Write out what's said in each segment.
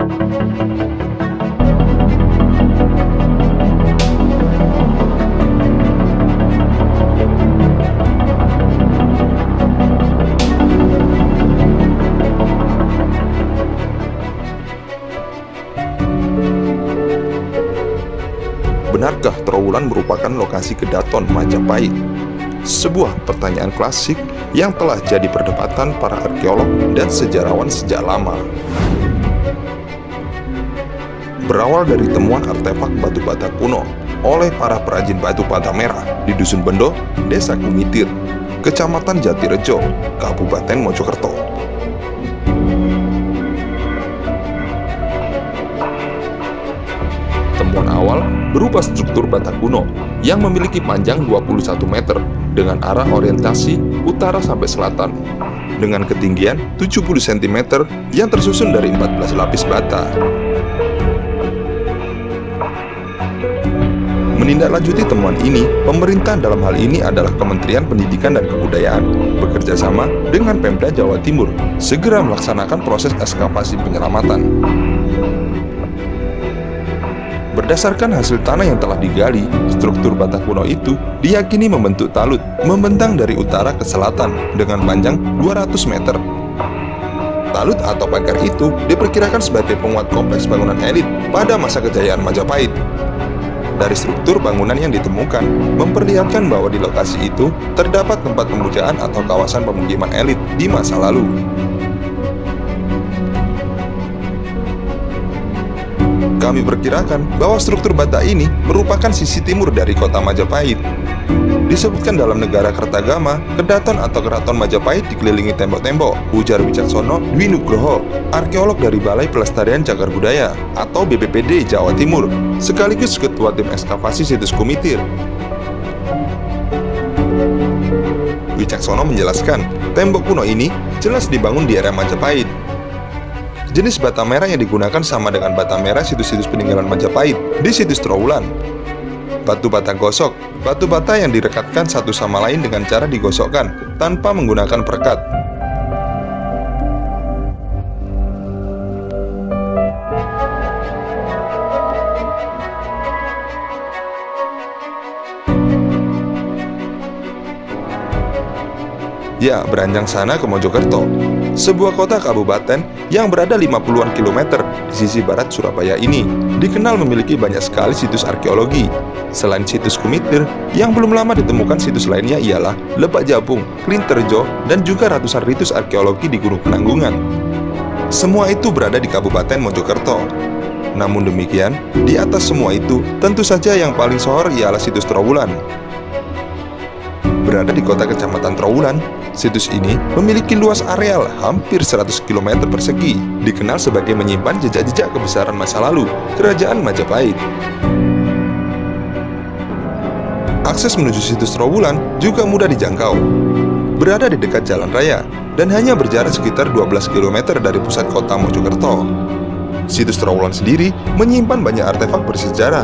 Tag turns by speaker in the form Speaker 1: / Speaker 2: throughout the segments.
Speaker 1: Benarkah Trowulan merupakan lokasi kedaton Majapahit? Sebuah pertanyaan klasik yang telah jadi perdebatan para arkeolog dan sejarawan sejak lama. Berawal dari temuan artefak batu bata kuno oleh para perajin batu bata merah di Dusun Bendo, Desa Kumitir, Kecamatan Jatirejo, Kabupaten Mojokerto. Temuan awal berupa struktur bata kuno yang memiliki panjang 21 meter dengan arah orientasi utara sampai selatan dengan ketinggian 70 cm yang tersusun dari 14 lapis bata. Menindaklanjuti temuan ini, pemerintah dalam hal ini adalah Kementerian Pendidikan dan Kebudayaan bekerja sama dengan Pemda Jawa Timur segera melaksanakan proses ekskavasi penyelamatan. Berdasarkan hasil tanah yang telah digali, struktur bata kuno itu diyakini membentuk talut membentang dari utara ke selatan dengan panjang 200 meter. Talut atau pagar itu diperkirakan sebagai penguat kompleks bangunan elit pada masa kejayaan Majapahit. Dari struktur bangunan yang ditemukan, memperlihatkan bahwa di lokasi itu terdapat tempat pemujaan atau kawasan pemukiman elit di masa lalu. Kami perkirakan bahwa struktur bata ini merupakan sisi timur dari kota Majapahit. Disebutkan dalam Negara Kertagama, kedaton atau keraton Majapahit dikelilingi tembok-tembok, ujar Wicaksono Dwi Nugroho, arkeolog dari Balai Pelestarian Cagar Budaya atau BPPD Jawa Timur, sekaligus ketua tim ekskavasi situs Kumitir. Wicaksono menjelaskan, tembok kuno ini jelas dibangun di era Majapahit. Jenis bata merah yang digunakan sama dengan bata merah situs-situs peninggalan Majapahit di situs Trowulan. Batu bata gosok, batu bata yang direkatkan satu sama lain dengan cara digosokkan tanpa menggunakan perekat. Ya, beranjang sana ke Mojokerto, sebuah kota kabupaten yang berada 50-an kilometer di sisi barat Surabaya ini, dikenal memiliki banyak sekali situs arkeologi. Selain situs Kumitir, yang belum lama ditemukan situs lainnya ialah Lebak Japung, Klinterjo, dan juga ratusan ritus arkeologi di Gunung Penanggungan. Semua itu berada di Kabupaten Mojokerto. Namun demikian, di atas semua itu, tentu saja yang paling sohor ialah situs Trowulan. Berada di kota kecamatan Trowulan, situs ini memiliki luas areal hampir 100 km persegi, dikenal sebagai menyimpan jejak-jejak kebesaran masa lalu Kerajaan Majapahit. Akses menuju situs Trowulan juga mudah dijangkau. Berada di dekat jalan raya dan hanya berjarak sekitar 12 km dari pusat kota Mojokerto. Situs Trowulan sendiri menyimpan banyak artefak bersejarah.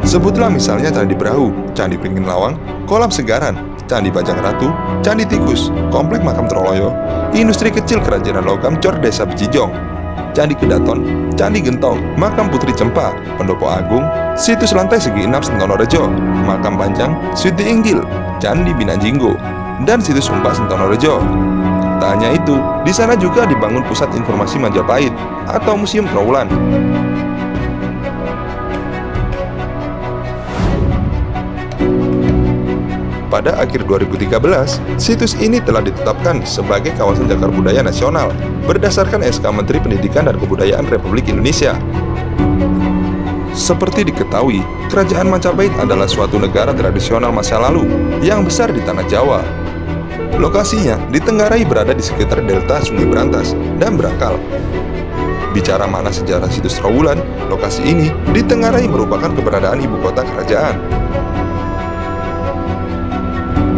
Speaker 1: Sebutlah misalnya Candi Brahu, Candi Pringin Lawang, Kolam Segaran, Candi Bajang Ratu, Candi Tikus, Komplek Makam Troloyo, Industri Kecil Kerajinan Logam Cor Desa Bejijong, Candi Kedaton, Candi Gentong, Makam Putri Cempa, Pendopo Agung, Situs Lantai Segi Enam Sentonorejo, Makam Panjang, Switi Inggil, Candi Binanjinggo, dan Situs Umpak Sentonorejo. Tak hanya itu, di sana juga dibangun Pusat Informasi Majapahit atau Museum Trowulan. Pada akhir 2013, situs ini telah ditetapkan sebagai kawasan cagar budaya nasional berdasarkan SK Menteri Pendidikan dan Kebudayaan Republik Indonesia. Seperti diketahui, Kerajaan Majapahit adalah suatu negara tradisional masa lalu yang besar di tanah Jawa. Lokasinya di Tenggarai berada di sekitar delta Sungai Brantas dan Berakal. Bicara makna sejarah situs Trowulan, lokasi ini di Tenggarai merupakan keberadaan ibu kota kerajaan.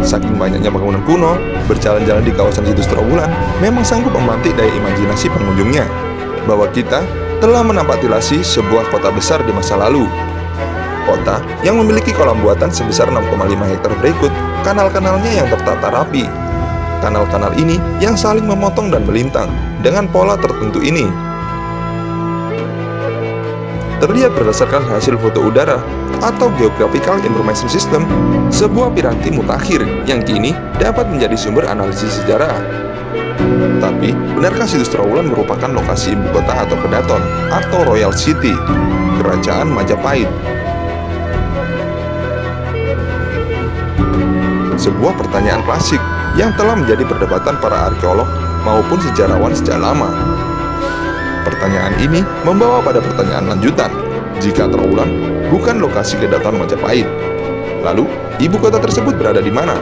Speaker 1: Saking banyaknya bangunan kuno, berjalan-jalan di kawasan situs Trowulan memang sanggup memantik daya imajinasi pengunjungnya bahwa kita telah menampak-tilasi sebuah kota besar di masa lalu. Kota yang memiliki kolam buatan sebesar 6,5 hektar berikut kanal-kanalnya yang tertata rapi. Kanal-kanal ini yang saling memotong dan melintang dengan pola tertentu ini. terlihat berdasarkan hasil foto udara atau Geographical Information System, sebuah piranti mutakhir yang kini dapat menjadi sumber analisis sejarah. Tapi, benarkah situs Trowulan merupakan lokasi ibu kota atau kedaton atau Royal City, Kerajaan Majapahit? Sebuah pertanyaan klasik yang telah menjadi perdebatan para arkeolog maupun sejarawan sejak lama. Pertanyaan ini membawa pada pertanyaan lanjutan. Jika Trowulan bukan lokasi kedaton Majapahit, lalu ibu kota tersebut berada di mana?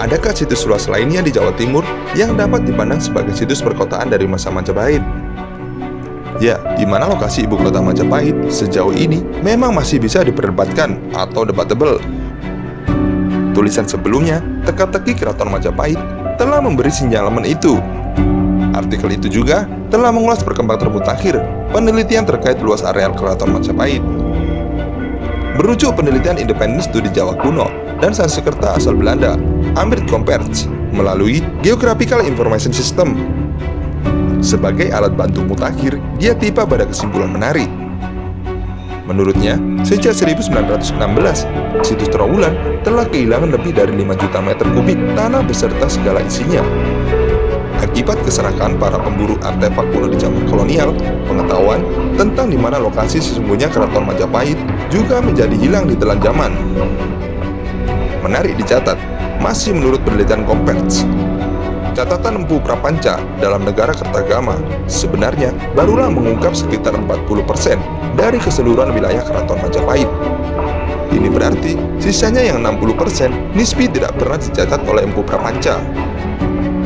Speaker 1: Adakah situs luas lainnya di Jawa Timur yang dapat dipandang sebagai situs perkotaan dari masa Majapahit? Ya, di mana lokasi ibu kota Majapahit sejauh ini memang masih bisa diperdebatkan atau debatable. Tulisan sebelumnya, teka-teki Keraton Majapahit, telah memberi sinyalemen itu. Artikel itu juga telah mengulas perkembangan termutakhir penelitian terkait luas areal Keraton Majapahit. Merujuk penelitian Independent Studi Jawa Kuno dan Sanskerta asal Belanda, Amrit Comperts, melalui Geographical Information System. Sebagai alat bantu mutakhir, dia tiba pada kesimpulan menarik. Menurutnya, sejak 1916, situs Trowulan telah kehilangan lebih dari 5 juta meter kubik tanah beserta segala isinya. Akibat keserakahan para pemburu artefak kuno di zaman kolonial, pengetahuan tentang di mana lokasi sesungguhnya Keraton Majapahit juga menjadi hilang di telan zaman. Menarik dicatat, masih menurut penelitian Comperts, catatan Empu Prapanca dalam negara Kertagama sebenarnya barulah mengungkap sekitar 40% dari keseluruhan wilayah Keraton Majapahit. Ini berarti sisanya yang 60% nisbi tidak pernah dicatat oleh Empu Prapanca.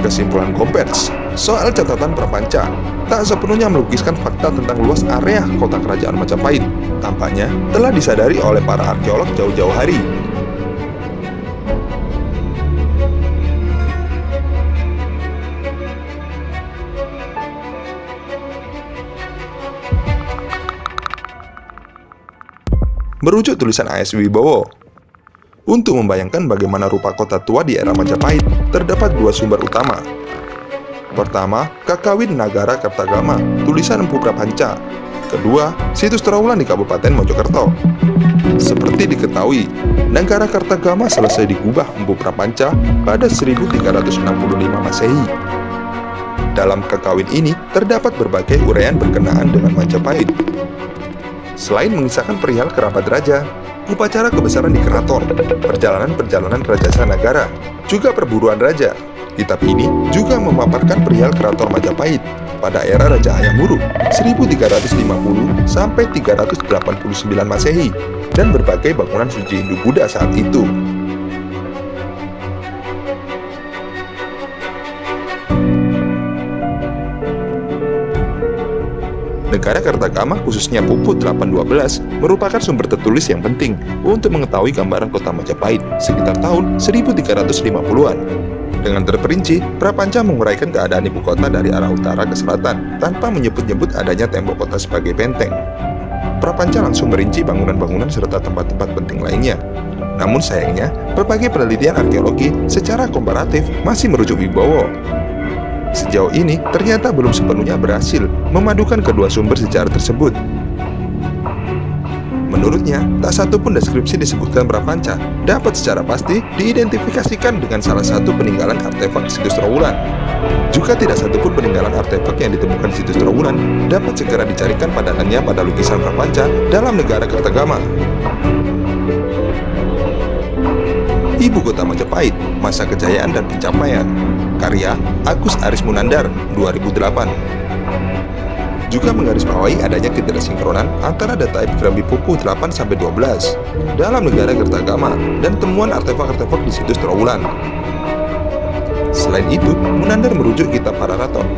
Speaker 1: Kesimpulan Comperts soal catatan Prapanca tak sepenuhnya melukiskan fakta tentang luas area kota kerajaan Majapahit. Tampaknya telah disadari oleh para arkeolog jauh-jauh hari. Merujuk tulisan A.S. Wibowo. Untuk membayangkan bagaimana rupa kota tua di era Majapahit, terdapat dua sumber utama. Pertama, Kakawin Nagara Kertagama, tulisan Empu Prapanca. Kedua, situs Trowulan di Kabupaten Mojokerto. Seperti diketahui, Nagara Kertagama selesai digubah Empu Prapanca pada 1365 Masehi. Dalam Kakawin ini terdapat berbagai uraian berkenaan dengan Majapahit. Selain mengisahkan perihal kerabat raja, upacara kebesaran di keraton, perjalanan-perjalanan Rajasa Nagara, juga perburuan raja, kitab ini juga memaparkan perihal keraton Majapahit pada era Raja Hayam Wuruk 1350 sampai 389 Masehi dan berbagai bangunan suci Hindu-Buddha saat itu. Negara Kertagama khususnya Puput 812 merupakan sumber tertulis yang penting untuk mengetahui gambaran kota Majapahit sekitar tahun 1350-an. Dengan terperinci, Prapanca menguraikan keadaan ibu kota dari arah utara ke selatan tanpa menyebut-nyebut adanya tembok kota sebagai benteng. Prapanca langsung merinci bangunan-bangunan serta tempat-tempat penting lainnya. Namun sayangnya, berbagai penelitian arkeologi secara komparatif masih merujuk Wibowo. Sejauh ini, ternyata belum sepenuhnya berhasil memadukan kedua sumber sejarah tersebut. Menurutnya, tak satu pun deskripsi disebutkan Prapanca dapat secara pasti diidentifikasikan dengan salah satu peninggalan artefak situs Trowulan. Juga tidak satu pun peninggalan artefak yang ditemukan situs Trowulan dapat segera dicarikan padanannya pada lukisan Prapanca dalam negara Kertagama. Ibu Kota Majapahit, Masa Kejayaan dan Pencapaian, karya Agus Aris Munandar, 2008. Juga menggarisbawahi adanya ketidaksinkronan antara data epigrafi Pupuh 8-12 dalam negara Kertagama dan temuan artefak-artefak di situs Trowulan. Selain itu, Munandar merujuk kitab Pararaton.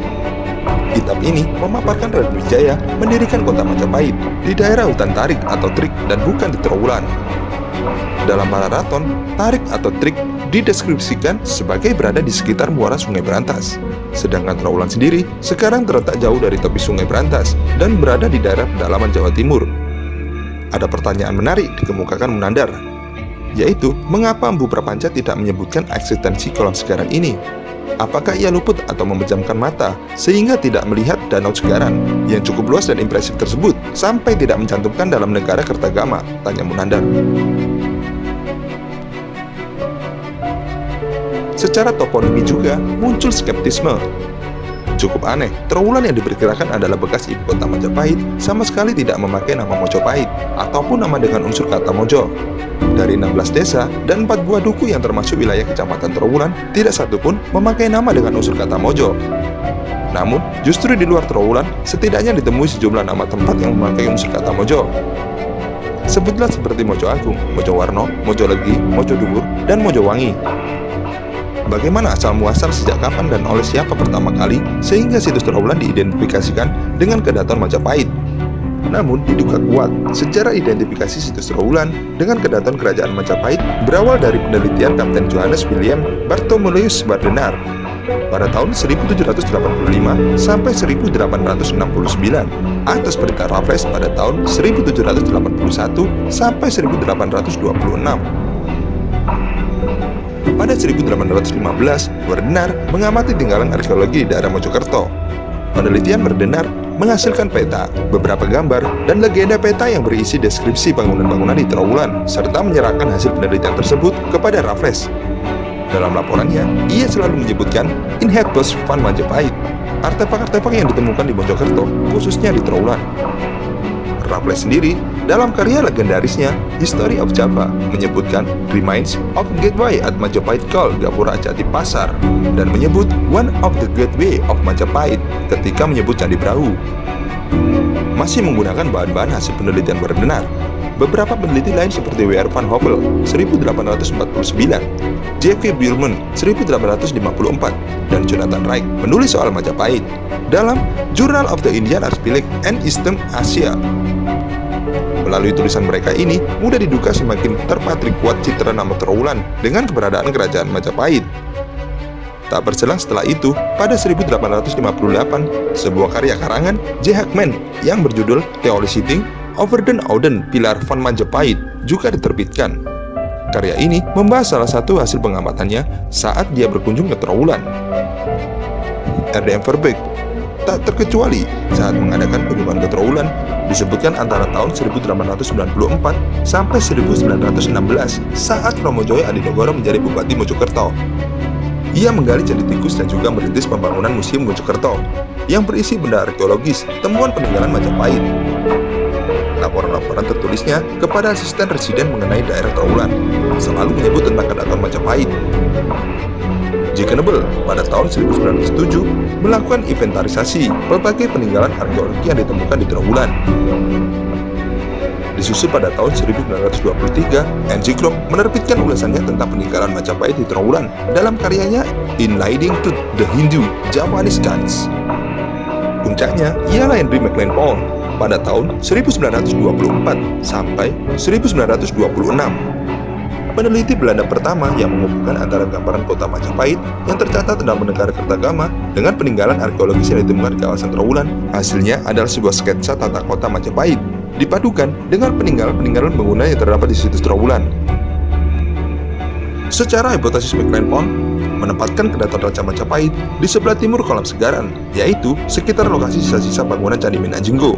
Speaker 1: Kitab ini memaparkan Raden Wijaya mendirikan kota Majapahit di daerah hutan Tarik atau Trik dan bukan di Trowulan. Dalam Pararaton, Tarik atau Trik dideskripsikan sebagai berada di sekitar muara Sungai Berantas. Sedangkan Trowulan sendiri sekarang terletak jauh dari tepi Sungai Berantas dan berada di daerah pedalaman Jawa Timur. Ada pertanyaan menarik dikemukakan Munandar. yaitu mengapa Empu Prapanca tidak menyebutkan eksistensi kolam segaran ini. Apakah ia luput atau memejamkan mata sehingga tidak melihat danau segaran yang cukup luas dan impresif tersebut sampai tidak mencantumkan dalam negara Kertagama? Tanya Munandar. Secara toponimi juga muncul skeptisme. Cukup aneh, Trowulan yang diperkirakan adalah bekas ibu kota Majapahit sama sekali tidak memakai nama Mojopahit ataupun nama dengan unsur kata Mojo. Dari 16 desa dan 4 buah duku yang termasuk wilayah kecamatan Trowulan, tidak satu pun memakai nama dengan unsur kata Mojo. Namun, justru di luar Trowulan, setidaknya ditemui sejumlah nama tempat yang memakai unsur kata Mojo. Sebutlah seperti Mojo Agung, Mojo Warno, Mojo Legi, Mojo Dhuwur, dan Mojo Wangi. Bagaimana asal muasal, sejak kapan dan oleh siapa pertama kali sehingga situs Trowulan diidentifikasikan dengan Kedaton Majapahit? Namun diduga kuat, sejarah identifikasi situs Trowulan dengan Kedaton Kerajaan Majapahit berawal dari penelitian Kapten Johannes William Bartholomeus Bardenar pada tahun 1785 sampai 1869 atas perintah Raffles pada tahun 1781 sampai 1826. Pada 1815, Bardenar mengamati tinggalan arkeologi di daerah Mojokerto. Penelitian Bardenar menghasilkan peta, beberapa gambar, dan legenda peta yang berisi deskripsi bangunan-bangunan di Trowulan, serta menyerahkan hasil penelitian tersebut kepada Raffles. Dalam laporannya, ia selalu menyebutkan Inheritance van Majapahit, artefak-artefak yang ditemukan di Mojokerto, khususnya di Trowulan. Raffles sendiri, dalam karya legendarisnya History of Java, menyebutkan remains of gateway at Majapahit called Gapura Jati Pasar, dan menyebut one of the gateway of Majapahit ketika menyebut Candi Brahu. Masih menggunakan bahan-bahan hasil penelitian Bardenar, beberapa peneliti lain seperti W.R. van Hovel 1849, J.K. Bierman 1854, dan Jonathan Wright menulis soal Majapahit dalam Journal of the Indian Archipelago and Eastern Asia. Melalui tulisan mereka ini, mudah diduga semakin terpatri kuat citra nama Trowulan dengan keberadaan kerajaan Majapahit. Tak berselang setelah itu, pada 1858, sebuah karya karangan J. Hackman yang berjudul Theory Sitting Over den Ouden Pilar van Majapahit juga diterbitkan. Karya ini membahas salah satu hasil pengamatannya saat dia berkunjung ke Trowulan. R.D.M. Verbeek tak terkecuali saat mengadakan kunjungan ke Trowulan, disebutkan antara tahun 1894 sampai 1916 saat Romo Joyo Adinegoro menjadi Bupati Mojokerto. Ia menggali candi tikus dan juga merintis pembangunan Museum Mojokerto yang berisi benda arkeologis temuan peninggalan Majapahit. Laporan-laporan tertulisnya kepada asisten residen mengenai daerah Trowulan selalu menyebut tentang Kedaton Majapahit. J. Knebel pada tahun 1907 melakukan inventarisasi berbagai peninggalan arkeologi yang ditemukan di Trowulan. Disusul pada tahun 1923, N.G. Krom menerbitkan ulasannya tentang peninggalan Majapahit di Trowulan dalam karyanya In Leading to the Hindu-Japanese Gods. Puncaknya ialah Henry Maclean Paul pada tahun 1924 sampai 1926. Peneliti Belanda pertama yang menghubungkan antara gambaran kota Majapahit yang tercatat dalam negara Kertagama dengan peninggalan arkeologis yang ditemukan di kawasan Trowulan. Hasilnya adalah sebuah sketsa tata kota Majapahit, dipadukan dengan peninggalan-peninggalan bangunan yang terdapat di situs Trowulan. Secara hipotesis Maclean Pond menempatkan Kedaton Raja Majapahit di sebelah timur kolam segaran, yaitu sekitar lokasi sisa-sisa bangunan Candi Minajinggo.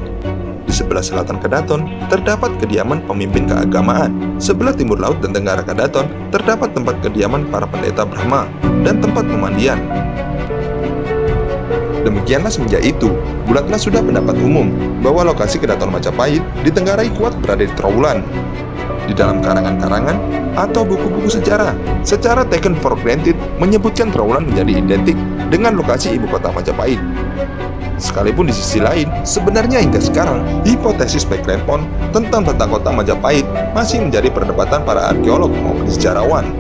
Speaker 1: Di sebelah selatan Kedaton terdapat kediaman pemimpin keagamaan. Sebelah timur laut dan tenggara Kedaton terdapat tempat kediaman para pendeta Brahma dan tempat pemandian. Demikianlah semenjak itu, bulatlah sudah pendapat umum bahwa lokasi Kedaton Majapahit ditenggarai kuat berada di Trowulan. Di dalam karangan-karangan atau buku-buku sejarah, secara taken for granted menyebutkan Trowulan menjadi identik dengan lokasi ibu kota Majapahit. Sekalipun di sisi lain, sebenarnya hingga sekarang, hipotesis Maclean Pond tentang tata kota Majapahit masih menjadi perdebatan para arkeolog maupun sejarawan.